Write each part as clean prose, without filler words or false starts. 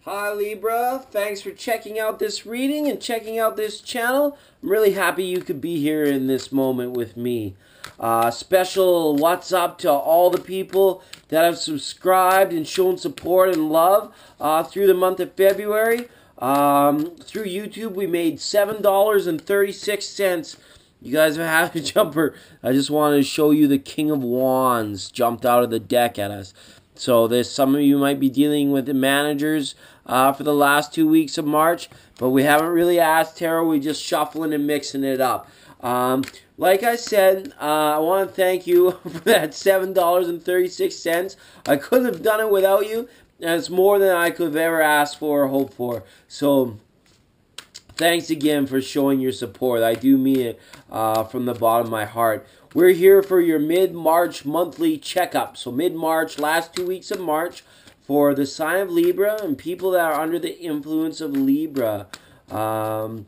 Hi Libra, thanks for checking out this reading and checking out this channel. I'm really happy you could be here in this moment with me. Special what's up to all the people that have subscribed and shown support and love through the month of February. Through YouTube we made $7.36. You guys have had a jumper. I just wanted to show you the King of Wands jumped out of the deck at us. So there's some of you might be dealing with the managers for the last 2 weeks of March, but we haven't really asked tarot. We're just shuffling and mixing it up. Like I said, I want to thank you for that $7.36. I couldn't have done it without you, and it's more than I could have ever asked for or hoped for. So thanks again for showing your support. I do mean it from the bottom of my heart. We're here for your mid-March monthly checkup. So mid-March, last 2 weeks of March, for the sign of Libra and people that are under the influence of Libra. I'm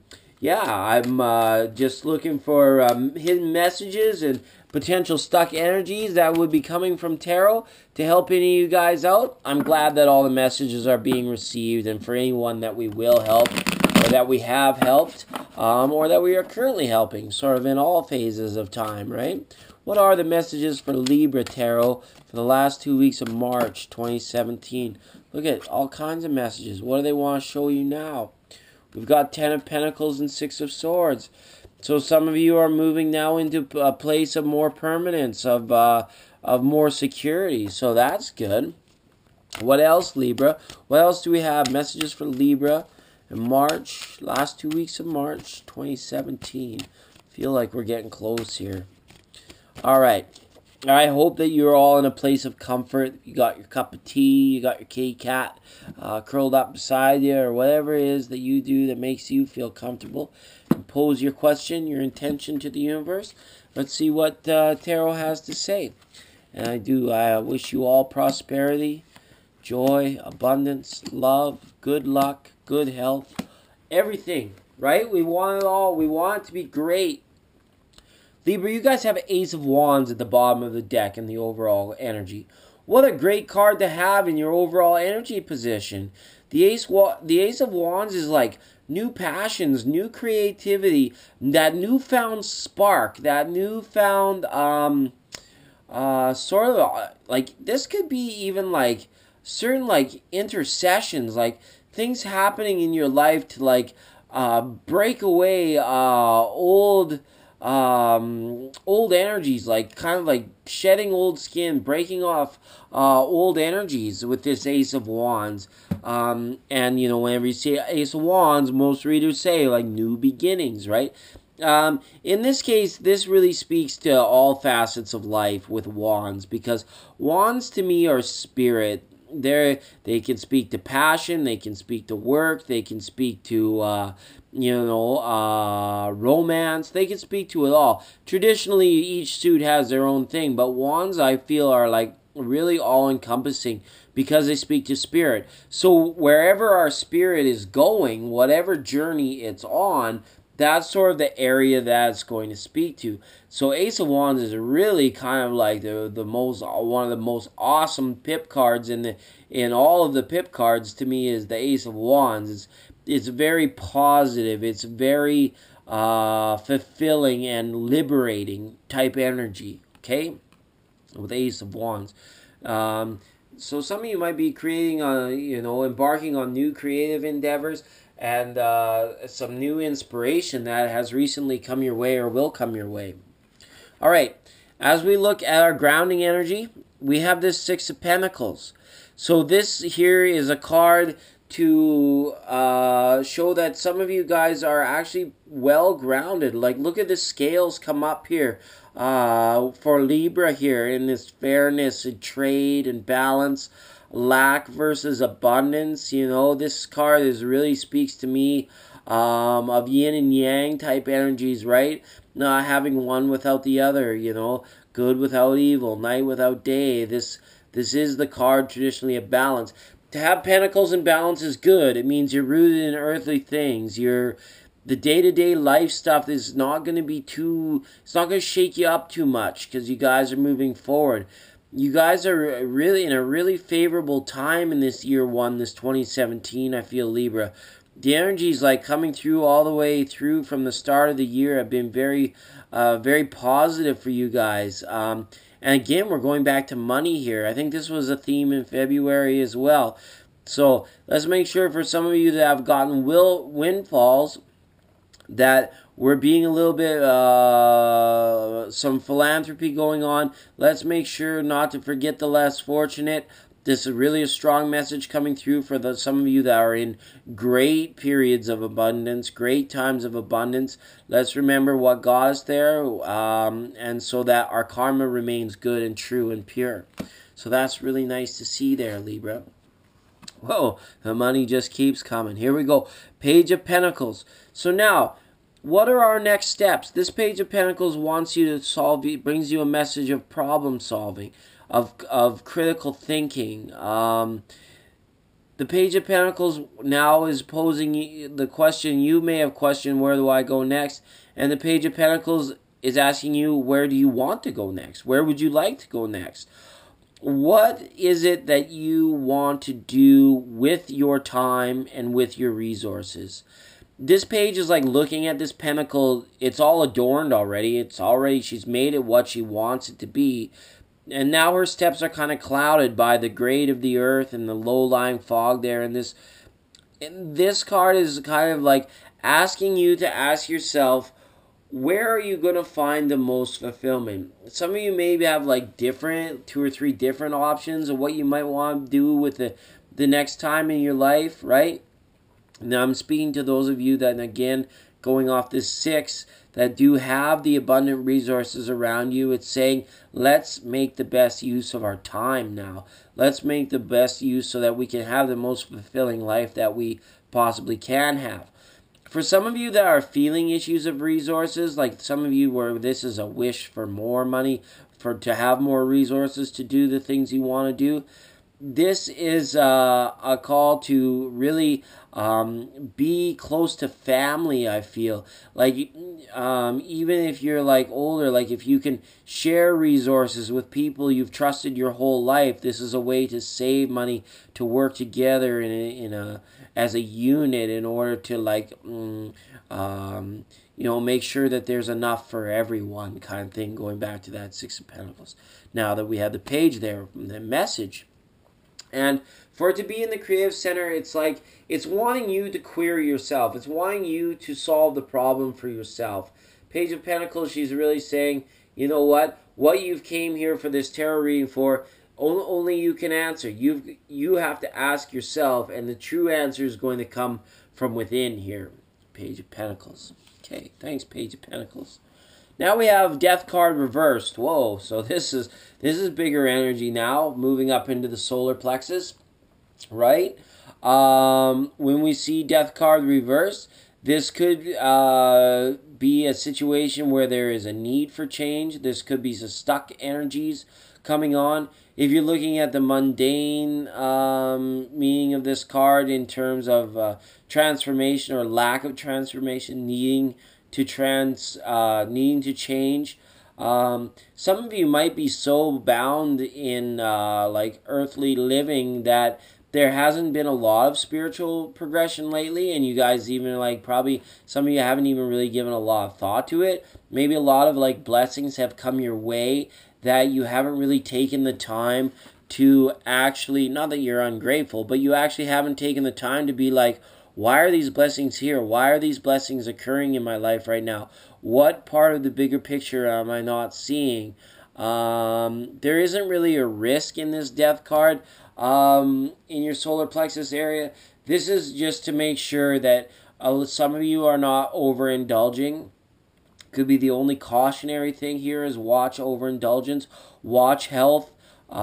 just looking for hidden messages and potential stuck energies that would be coming from tarot to help any of you guys out. I'm glad that all the messages are being received, and for anyone that we will help, or that we have helped, or that we are currently helping, sort of in all phases of time, right? What are the messages for Libra Tarot for the last 2 weeks of March 2017? Look at all kinds of messages. What do they want to show you now? We've got 10 of Pentacles and 6 of Swords. So some of you are moving now into a place of more permanence, of more security. So that's good. What else, Libra? What else do we have? Messages for Libra in March, last 2 weeks of March 2017. Feel like we're getting close here. All right. I hope that you're all in a place of comfort. You got your cup of tea, you got your kitty cat curled up beside you, or whatever it is that you do that makes you feel comfortable. And pose your question, your intention to the universe. Let's see what tarot has to say. And I wish you all prosperity, joy, abundance, love, good luck, good health, everything, right? We want it all. We want it to be great. Libra, you guys have Ace of Wands at the bottom of the deck in the overall energy. What a great card to have in your overall energy position. The Ace of Wands is like new passions, new creativity, that newfound spark, that newfound sort of like, this could be even like certain like intercessions, like things happening in your life to like break away old energies, like kind of like shedding old skin, breaking off old energies with this Ace of Wands. And you know, whenever you see Ace of Wands, most readers say like new beginnings, right? In this case, this really speaks to all facets of life with wands, because wands to me are spirit. They can speak to passion, they can speak to work, they can speak to romance, they can speak to it all. Traditionally, each suit has their own thing, but wands, I feel, are like really all-encompassing because they speak to spirit. So wherever our spirit is going, whatever journey it's on, that's sort of the area that it's going to speak to. So Ace of Wands is really kind of like one of the most awesome pip cards in all of the pip cards. To me, is the Ace of Wands. It's very positive. It's very fulfilling and liberating type energy. Okay, with Ace of Wands. So some of you might be creating, embarking on new creative endeavors, and some new inspiration that has recently come your way or will come your way. All right, as we look at our grounding energy, we have this Six of Pentacles. So this here is a card to show that some of you guys are actually well grounded. Like, look at the scales come up here for Libra here in this fairness and trade and balance. Lack versus abundance. You know, this card really speaks to me of yin and yang type energies, right? Not having one without the other, you know, good without evil, night without day. This is the card traditionally of balance. To have pentacles in balance is good. It means you're rooted in earthly things. The day-to-day life stuff is not going to be it's not going to shake you up too much because you guys are moving forward. You guys are really in a really favorable time in this year one, this 2017, I feel, Libra. The energies like coming through all the way through from the start of the year have been very positive for you guys. And again, we're going back to money here. I think this was a theme in February as well. So let's make sure for some of you that have gotten windfalls that we're being a little bit some philanthropy going on. Let's make sure not to forget the less fortunate. This is really a strong message coming through for some of you that are in great periods of abundance, great times of abundance. Let's remember what got us there, and so that our karma remains good and true and pure. So that's really nice to see there, Libra. Whoa, the money just keeps coming. Here we go. Page of Pentacles. So now, what are our next steps? This Page of Pentacles wants you to solve, it brings you a message of problem solving, of critical thinking. The Page of Pentacles now is posing the question you may have questioned, where do I go next? And the Page of Pentacles is asking you, where do you want to go next? Where would you like to go next? What is it that you want to do with your time and with your resources? This page is like looking at this pentacle. It's all adorned already. She's made it what she wants it to be. And now her steps are kind of clouded by the grade of the earth and the low-lying fog there. And this card is kind of like asking you to ask yourself, where are you going to find the most fulfillment? Some of you maybe have like two or three different options of what you might want to do with the next time in your life, right? Now I'm speaking to those of you that, again, going off this 6, that do have the abundant resources around you. It's saying, let's make the best use of our time now. Let's make the best use so that we can have the most fulfilling life that we possibly can have. For some of you that are feeling issues of resources, like some of you where this is a wish for more money, to have more resources to do the things you want to do, this is a call to really be close to family, I feel. Like, even if you're like older, like if you can share resources with people you've trusted your whole life, this is a way to save money, to work together as a unit in order to make sure that there's enough for everyone, kind of thing, going back to that 6 of Pentacles. Now that we have the page there, the message. And for it to be in the creative center, it's like, it's wanting you to query yourself. It's wanting you to solve the problem for yourself. Page of Pentacles, she's really saying, you know what? What you've came here for this tarot reading for, only you can answer. You have to ask yourself, and the true answer is going to come from within here. Page of Pentacles. Okay, thanks, Page of Pentacles. Now we have Death card reversed. Whoa, so this is bigger energy now, moving up into the solar plexus, right? When we see Death card reversed, this could be a situation where there is a need for change. This could be some stuck energies coming on. If you're looking at the mundane meaning of this card in terms of transformation or lack of transformation, needing to change. Some of you might be so bound in like earthly living that there hasn't been a lot of spiritual progression lately, and you guys even probably some of you haven't even really given a lot of thought to it. Maybe a lot of blessings have come your way that you haven't really taken the time to actually, not that you're ungrateful, but you actually haven't taken the time to be like, why are these blessings here? Why are these blessings occurring in my life right now? What part of the bigger picture am I not seeing? There isn't really a risk in this Death card in your solar plexus area. This is just to make sure that some of you are not overindulging. Could be the only cautionary thing here is watch overindulgence, watch health. Make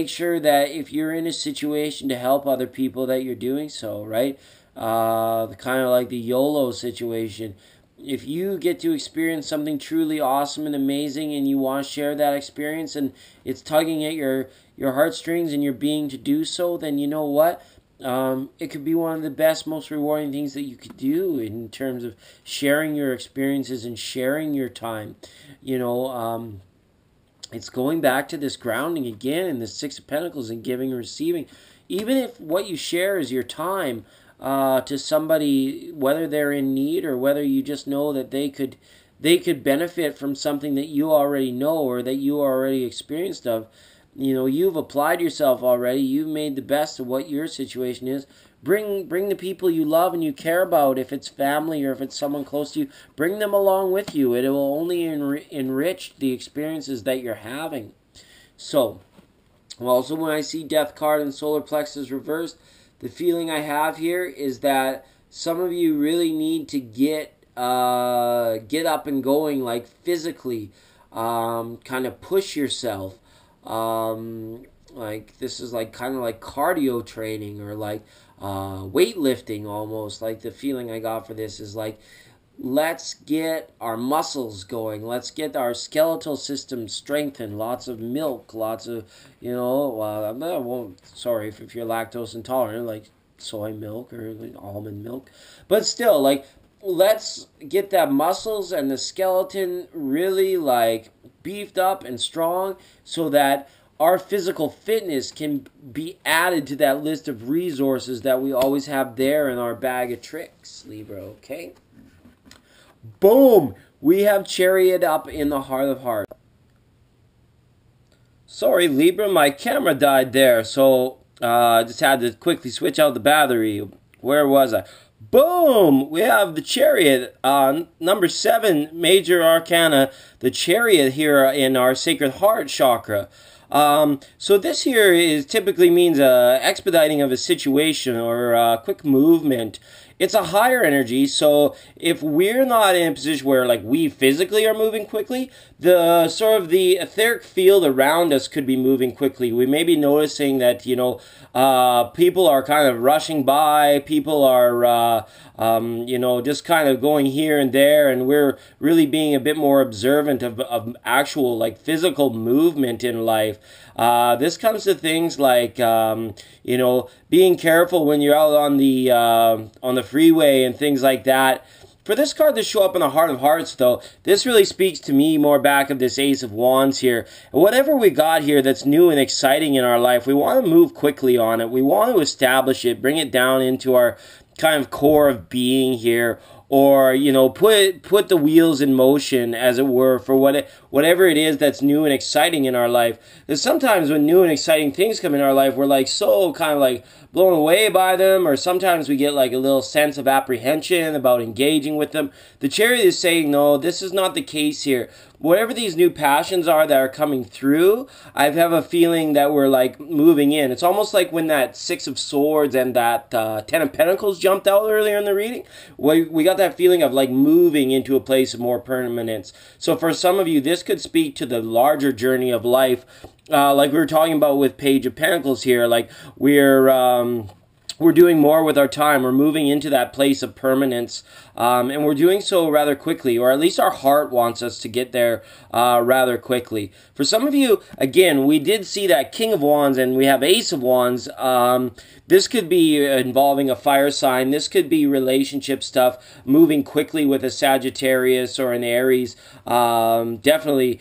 sure that if you're in a situation to help other people that you're doing so, right? Kind of like the YOLO situation. If you get to experience something truly awesome and amazing and you want to share that experience and it's tugging at your heartstrings and you're being to do so, then you know what? It could be one of the best, most rewarding things that you could do in terms of sharing your experiences and sharing your time. it's going back to this grounding again in the Six of Pentacles and giving and receiving. Even if what you share is your time to somebody, whether they're in need or whether you just know that they could benefit from something that you already know or that you already experienced of. You know, you've applied yourself already. You've made the best of what your situation is. Bring the people you love and you care about, if it's family or if it's someone close to you, bring them along with you. It will only enrich the experiences that you're having. So, also when I see Death card and solar plexus reversed, the feeling I have here is that some of you really need to get up and going, like physically, kind of push yourself. Like this is like kind of like cardio training or like weightlifting almost. Like the feeling I got for this is like, let's get our muscles going. Let's get our skeletal system strengthened. Lots of milk, lots of, you know, I won't, sorry if you're lactose intolerant, like soy milk or like almond milk. But still, like, let's get that muscles and the skeleton really like beefed up and strong so that our physical fitness can be added to that list of resources that we always have there in our bag of tricks, Libra, okay? Boom! We have Chariot up in the heart of hearts. Sorry, Libra, my camera died there, so I just had to quickly switch out the battery. Where was I? Boom! We have the Chariot, number 7, major arcana, the Chariot here in our Sacred Heart chakra. So this here is typically means expediting of a situation or quick movement. It's a higher energy, so if we're not in a position where like we physically are moving quickly, the sort of the etheric field around us could be moving quickly. We may be noticing that, you know, people are kind of rushing by, people are, you know, just kind of going here and there, and we're really being a bit more observant of actual like physical movement in life. This comes to things like, you know, being careful when you're out on the freeway and things like that. For this card to show up in the heart of hearts, though, this really speaks to me more back of this Ace of Wands here. And whatever we got here that's new and exciting in our life, we want to move quickly on it. We want to establish it, bring it down into our kind of core of being here, or, you know, put the wheels in motion, as it were, for whatever it is that's new and exciting in our life. Because sometimes when new and exciting things come in our life, we're like so kind of like blown away by them, or sometimes we get like a little sense of apprehension about engaging with them. The Chariot is saying, no, this is not the case here. Whatever these new passions are that are coming through, I have a feeling that we're like moving in. It's almost like when that Six of Swords and that Ten of Pentacles jumped out earlier in the reading. We got that feeling of like moving into a place of more permanence. So for some of you, this could speak to the larger journey of life, like we were talking about with Page of Pentacles here. Like we're doing more with our time. We're moving into that place of permanence, and we're doing so rather quickly, or at least our heart wants us to get there rather quickly. For some of you, again, we did see that King of Wands, and we have Ace of Wands. This could be involving a fire sign. This could be relationship stuff, moving quickly with a Sagittarius or an Aries. Definitely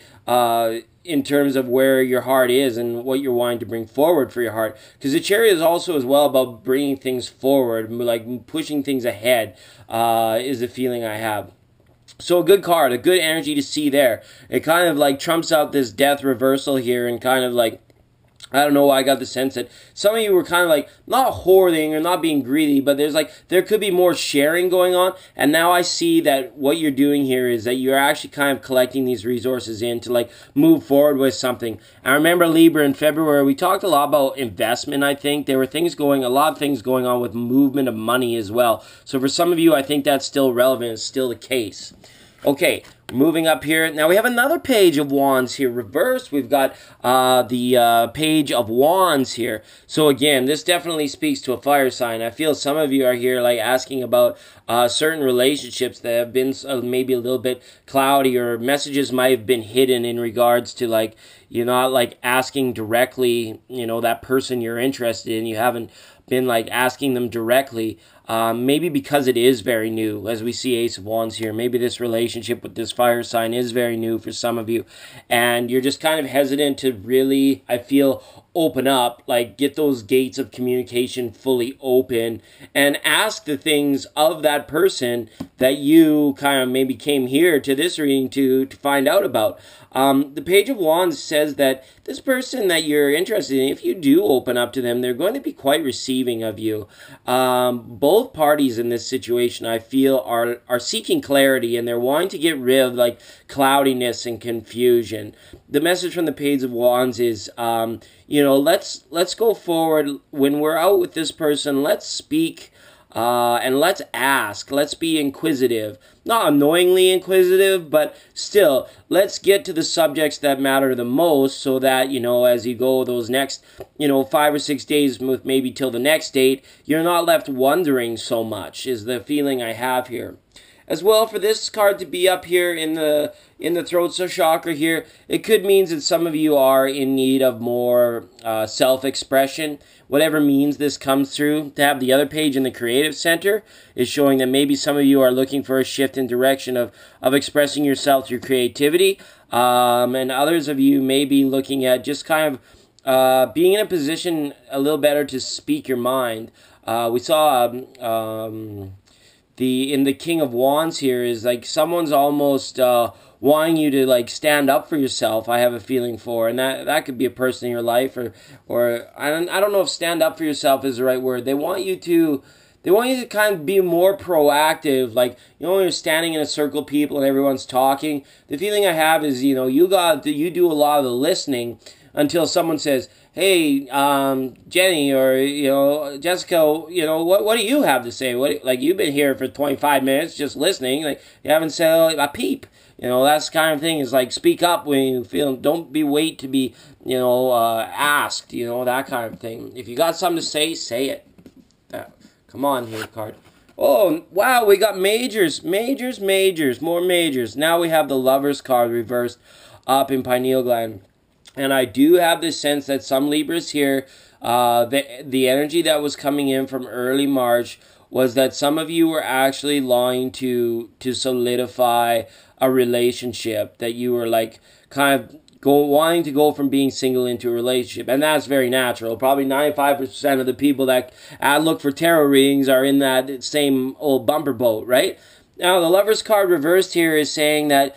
in terms of where your heart is and what you're wanting to bring forward for your heart. Because the Chariot is also as well about bringing things forward, like pushing things ahead, is the feeling I have. So a good card, a good energy to see there. It kind of like trumps out this death reversal here, and kind of like, I don't know why I got the sense that some of you were kind of like, not hoarding or not being greedy, but there could be more sharing going on. And now I see that what you're doing here is that you're actually kind of collecting these resources in to like move forward with something. I remember Libra in February, we talked a lot about investment, I think. There were a lot of things going on with movement of money as well. So for some of you, I think that's still relevant. It's still the case. Okay, moving up here. Now we have another Page of Wands here reversed. We've got the Page of Wands here. So again, this definitely speaks to a fire sign. I feel some of you are here like asking about certain relationships that have been maybe a little bit cloudy, or messages might have been hidden in regards to like, you're not like asking directly, you know, that person you're interested in. You haven't been like asking them directly. Maybe because it is very new, as we see Ace of Wands here. Maybe this relationship with this fire sign is very new for some of you, and you're just kind of hesitant to really, I feel, open up, like get those gates of communication fully open and ask the things of that person that you kind of maybe came here to this reading to find out about. The Page of Wands says that this person that you're interested in, if you do open up to them, they're going to be quite receiving of you. Both parties in this situation, I feel, are seeking clarity, and they're wanting to get rid of like cloudiness and confusion. The message from the Page of Wands is, you know, let's go forward. When we're out with this person, let's speak and let's ask. Let's be inquisitive. Not annoyingly inquisitive, but still, let's get to the subjects that matter the most so that, you know, as you go those next, you know, 5 or 6 days, maybe till the next date, you're not left wondering so much, is the feeling I have here. As well, for this card to be up here in the throat chakra here, it could mean that some of you are in need of more self-expression. Whatever means this comes through. To have the other page in the creative center is showing that maybe some of you are looking for a shift in direction of expressing yourself through creativity. And others of you may be looking at just kind of being in a position a little better to speak your mind. We saw in the King of Wands here is like someone's almost wanting you to like stand up for yourself, I have a feeling for, and that could be a person in your life, or I don't know if stand up for yourself is the right word. They want you to kind of be more proactive, like, you know, when you're standing in a circle of people and everyone's talking, the feeling I have is, you know, you do a lot of the listening until someone says, hey, Jenny, or, you know, Jessica, you know, what do you have to say? Like, you've been here for 25 minutes just listening, like, you haven't said a peep. You know, that's the kind of thing, is like, speak up when you feel, don't wait to be, you know, asked, you know, that kind of thing. If you got something to say it. Come on here, card. Oh, wow, we got majors, more majors. Now we have the Lovers card reversed up in pineal gland. And I do have this sense that some Libras here, the energy that was coming in from early March was that some of you were actually longing to solidify a relationship, that you were like kind of wanting to go from being single into a relationship. And that's very natural. Probably 95% of the people that look for tarot readings are in that same old bumper boat, right? Now, the Lovers card reversed here is saying that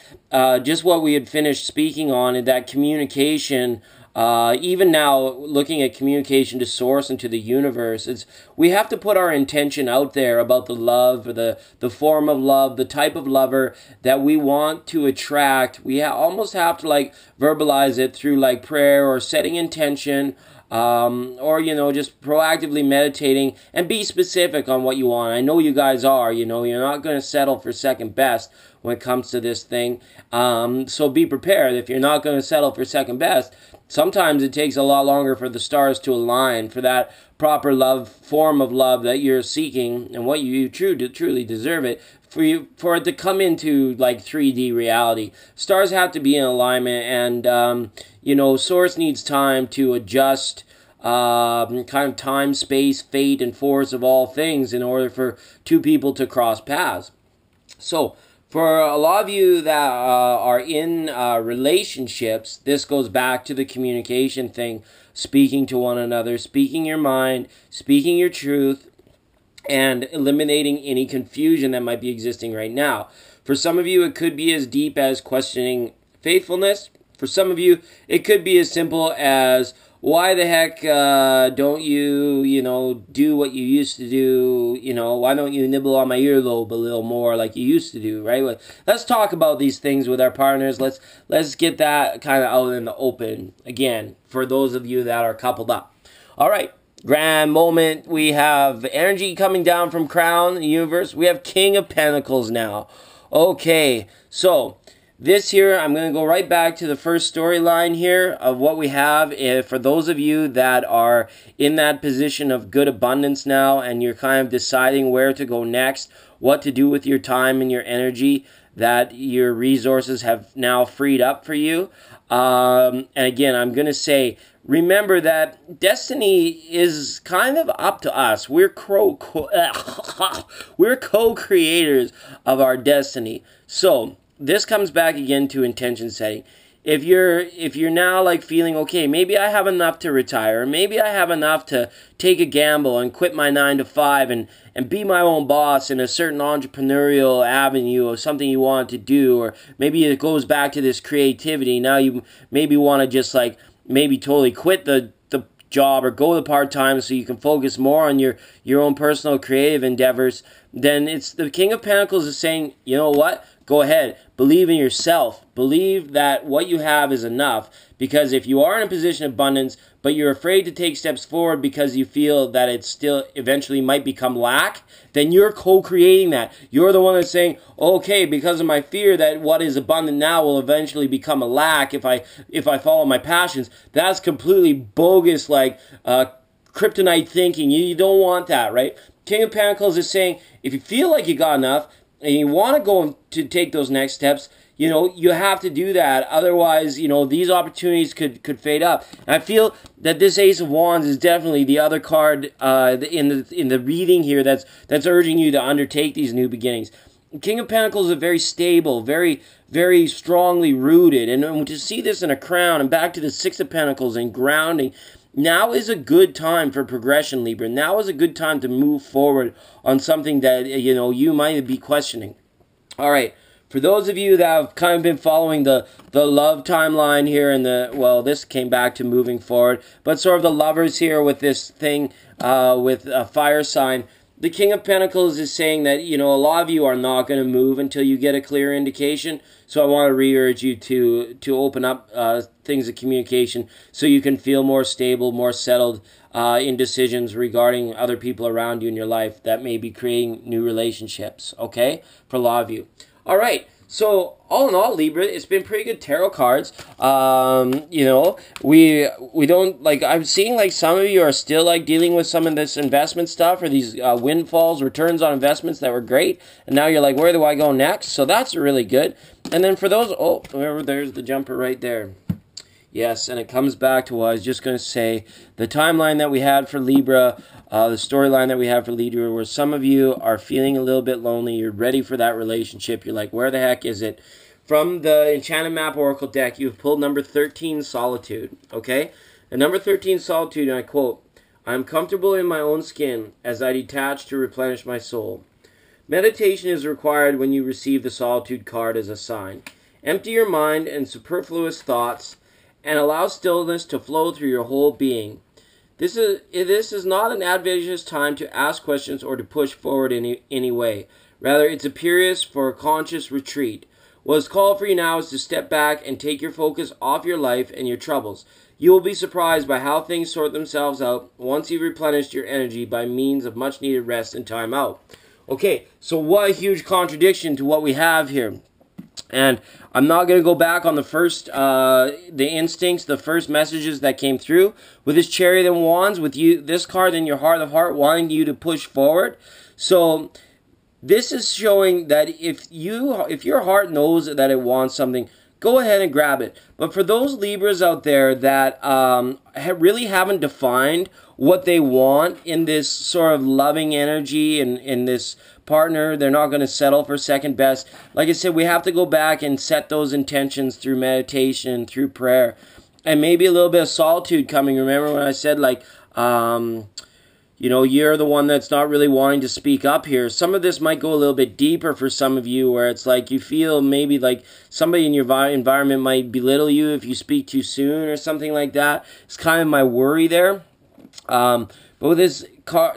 just what we had finished speaking on, in that communication, even now, looking at communication to source and to the universe, we have to put our intention out there about the love, or the form of love, the type of lover that we want to attract. We almost have to like verbalize it through like prayer or setting intention, or, you know, just proactively meditating, and be specific on what you want. I know you guys are, you know, you're not going to settle for second best when it comes to this thing. So be prepared. If you're not going to settle for second best, sometimes it takes a lot longer for the stars to align for that proper love, form of love that you're seeking, and what you truly deserve it, for it to come into like 3D reality. Stars have to be in alignment, and you know, source needs time to adjust kind of time, space, fate, and force of all things in order for two people to cross paths. So for a lot of you that are in relationships, this goes back to the communication thing, speaking to one another, speaking your mind, speaking your truth, and eliminating any confusion that might be existing right now. For some of you, it could be as deep as questioning faithfulness. For some of you, it could be as simple as, why the heck don't you, you know, do what you used to do? You know, why don't you nibble on my earlobe a little more like you used to do, right? Let's talk about these things with our partners. Let's get that kind of out in the open, again, for those of you that are coupled up. All right. Grand moment. We have energy coming down from Crown, the universe. We have King of Pentacles now. Okay, so this here, I'm going to go right back to the first storyline here of what we have. For those of you that are in that position of good abundance now, and you're kind of deciding where to go next, what to do with your time and your energy, that your resources have now freed up for you. And again, I'm going to say, remember that destiny is kind of up to us. We're co-creators of our destiny. So this comes back again to intention setting. If you're now like feeling, okay, maybe I have enough to retire, maybe I have enough to take a gamble and quit my 9 to 5 and be my own boss in a certain entrepreneurial avenue or something you want to do, or maybe it goes back to this creativity. Now you maybe want to just like maybe totally quit the job or go the part-time so you can focus more on your own personal creative endeavors. Then it's the King of Pentacles is saying, you know what? Go ahead. Believe in yourself. Believe that what you have is enough. Because if you are in a position of abundance, but you're afraid to take steps forward because you feel that it still eventually might become lack, then you're co-creating that. You're the one that's saying, okay, because of my fear that what is abundant now will eventually become a lack if I follow my passions. That's completely bogus, like kryptonite thinking. You don't want that, right? King of Pentacles is saying, if you feel like you got enough and you want to go to take those next steps, you have to do that. Otherwise, these opportunities could fade up. And I feel that this Ace of Wands is definitely the other card in the reading here that's urging you to undertake these new beginnings. King of Pentacles is very stable, very, very strongly rooted. And to see this in a crown and back to the Six of Pentacles and grounding, now is a good time for progression, Libra. Now is a good time to move forward on something that, you might be questioning. All right. For those of you that have kind of been following the love timeline here and this came back to moving forward, but sort of the lovers here with this thing with a fire sign, the King of Pentacles is saying that, a lot of you are not going to move until you get a clear indication. So I want to re-urge you to open up things of communication so you can feel more stable, more settled in decisions regarding other people around you in your life that may be creating new relationships, okay? For a lot of you. All right, so all in all, Libra, it's been pretty good tarot cards. We don't, like, I'm seeing, like, some of you are still, like, dealing with some of this investment stuff or these windfalls, returns on investments that were great. And now you're like, where do I go next? So that's really good. And then for those, there's the jumper right there. Yes, and it comes back to what I was just going to say. The timeline that we had for Libra, the storyline that we have for Libra, where some of you are feeling a little bit lonely. You're ready for that relationship. You're like, where the heck is it? From the Enchanted Map Oracle deck, you've pulled number 13, Solitude. Okay? And number 13, Solitude, and I quote, I am comfortable in my own skin as I detach to replenish my soul. Meditation is required when you receive the Solitude card as a sign. Empty your mind and superfluous thoughts and allow stillness to flow through your whole being. This is not an advantageous time to ask questions or to push forward in any way. Rather, it's a period for a conscious retreat. What is called for you now is to step back and take your focus off your life and your troubles. You will be surprised by how things sort themselves out once you've replenished your energy by means of much needed rest and time out. Okay, so what a huge contradiction to what we have here. And I'm not going to go back on the first, the instincts, the first messages that came through with this Chariot and Wands, with you, this card in your heart of heart, wanting you to push forward. So this is showing that if your heart knows that it wants something, go ahead and grab it. But for those Libras out there that really haven't defined what they want in this sort of loving energy and in this partner, they're not going to settle for second best. Like I said, we have to go back and set those intentions through meditation, through prayer, and maybe a little bit of solitude coming. Remember when I said, like, you're the one that's not really wanting to speak up here. Some of this might go a little bit deeper for some of you, where it's like you feel maybe like somebody in your environment might belittle you if you speak too soon or something like that. It's kind of my worry there. But with this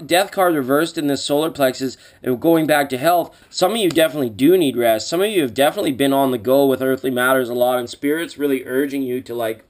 death card reversed in this solar plexus, and going back to health, some of you definitely do need rest. Some of you have definitely been on the go with earthly matters a lot, and Spirit's really urging you to, like,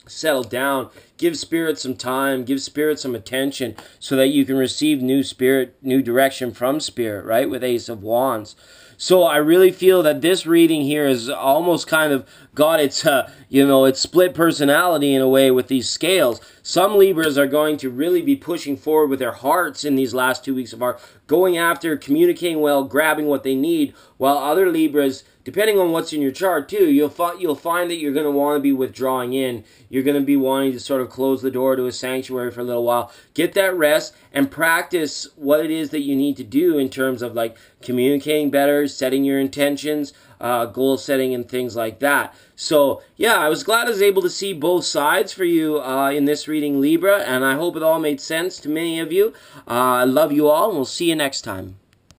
settle down. Give Spirit some time. Give Spirit some attention so that you can receive new direction from Spirit, right, with Ace of Wands. So I really feel that this reading here is almost kind of got its, its split personality in a way with these scales. Some Libras are going to really be pushing forward with their hearts in these last 2 weeks of March, going after, communicating well, grabbing what they need, while other Libras, depending on what's in your chart too, you'll find that you're going to want to be withdrawing in. You're going to be wanting to sort of close the door to a sanctuary for a little while. Get that rest and practice what it is that you need to do in terms of, like, communicating better, setting your intentions, goal setting, and things like that. So, yeah, I was glad I was able to see both sides for you in this reading, Libra, and I hope it all made sense to many of you. I love you all, and we'll see you next time.